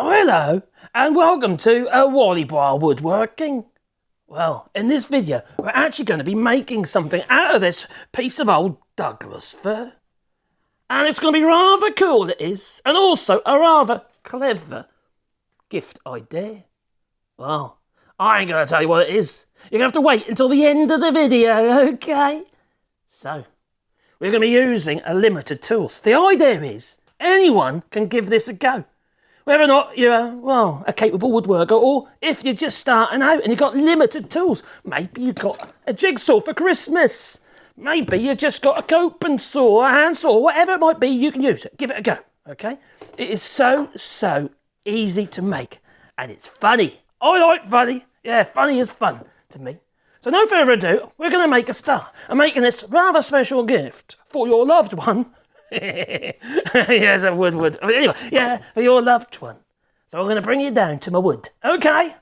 Oh, hello, and welcome to Wally Bar Woodworking. Well, in this video, we're actually going to be making something out of this piece of old Douglas fir. And it's going to be rather cool, it is, and also a rather clever gift idea. Well, I ain't going to tell you what it is. You're going to have to wait until the end of the video, okay? So, we're going to be using a limited tools. The idea is, anyone can give this a go. Whether or not you're, well, a capable woodworker, or if you're just starting out and you've got limited tools. Maybe you've got a jigsaw for Christmas. Maybe you've just got a coping saw, a handsaw, whatever it might be, you can use it. Give it a go, okay? It is so easy to make, and it's funny. I like funny. Yeah, funny is fun to me. So no further ado, we're going to make a start. I'm making this rather special gift for your loved one. Yes, a wood. Anyway, yeah, for your loved one. So I'm going to bring you down to my wood, okay?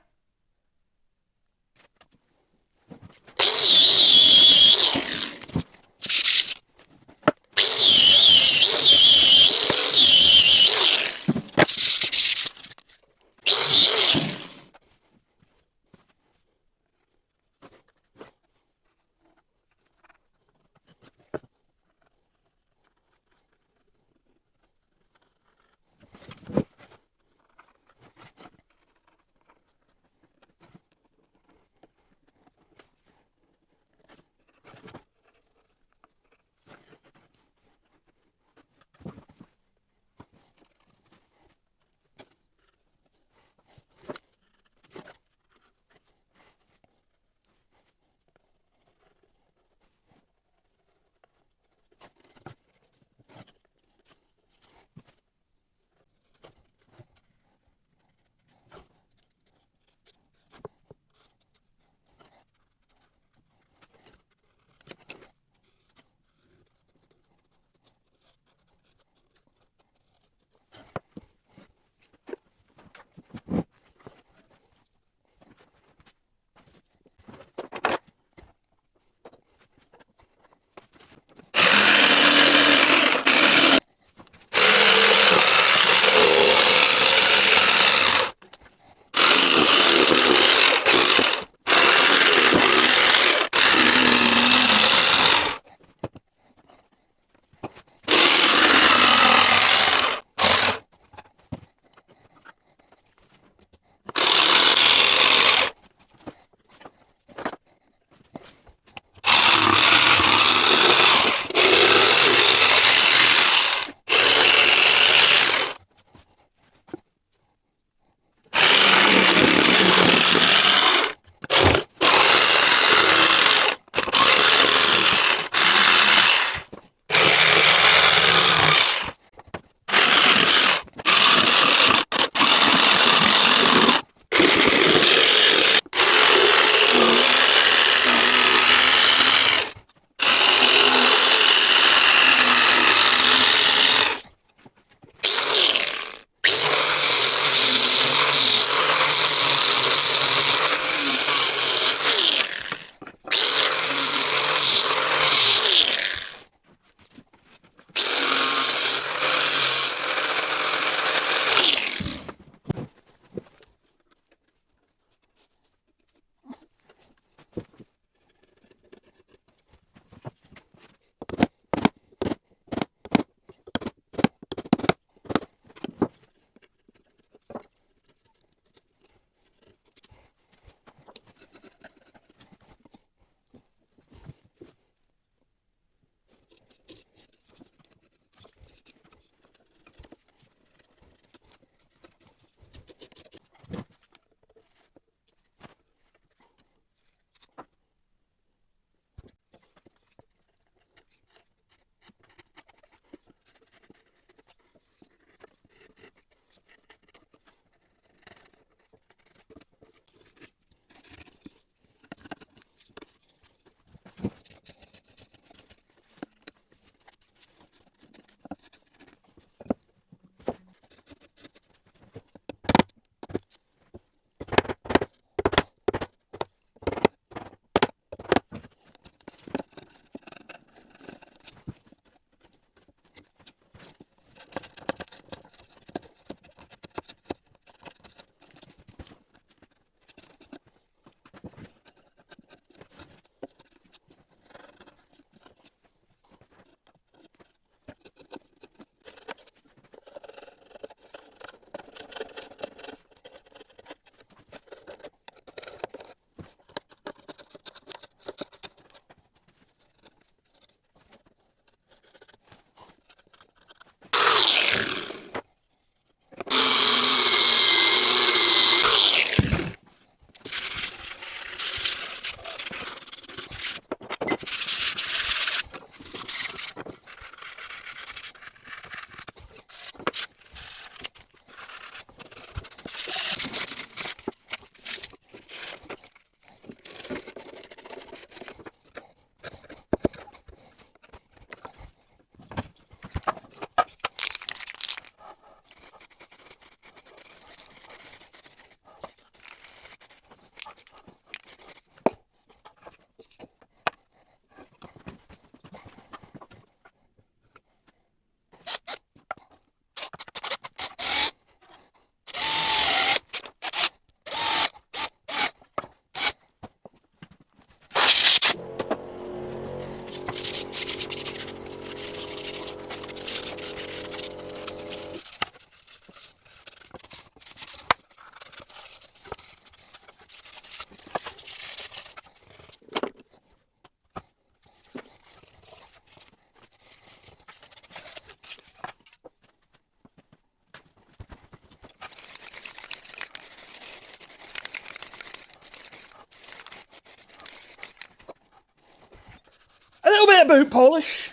boot polish.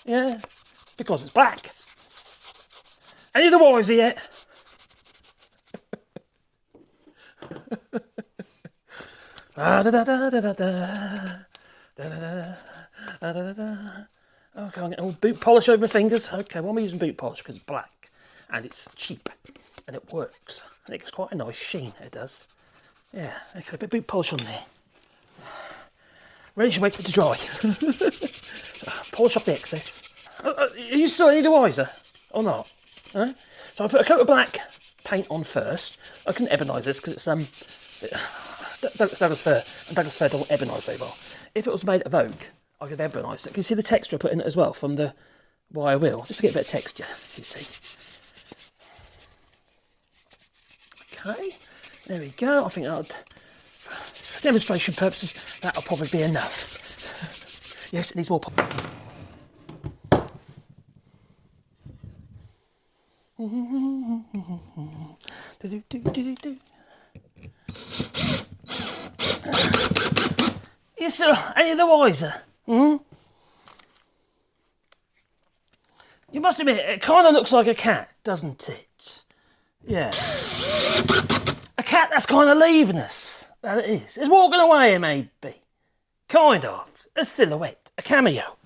Yeah, because it's black. Any of the wiser yet? Okay, I'm getting boot polish over my fingers. Okay, well, I'm using boot polish because it's black and it's cheap and it works. And it gets quite a nice sheen, it does. Yeah, okay, a bit of boot polish on there. Ready to wait for it to dry. Polish off the excess. You still need a wiser or not? Huh? So I put a coat of black paint on first. I couldn't ebonise this because it's Douglas fir, and Douglas fir doesn't ebonise very well. If it was made of oak, I could ebonise it. Can you see the texture I put in it as well from the wire wheel? Just to get a bit of texture, you see. Okay, there we go. I think for demonstration purposes, that'll probably be enough. Yes, it needs more pop. You still any of the wiser? You must admit, it kind of looks like a cat, doesn't it? Yeah. A cat that's kind of leaving us. That it is. It's walking away, maybe. Kind of. A silhouette. A cameo.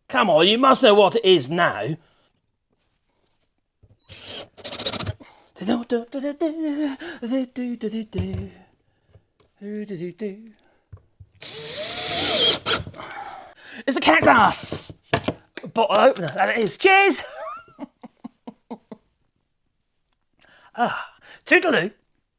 Come on, you must know what it is now. It's a cat's ass! Bottle opener, that it is. Cheers! Toodaloo.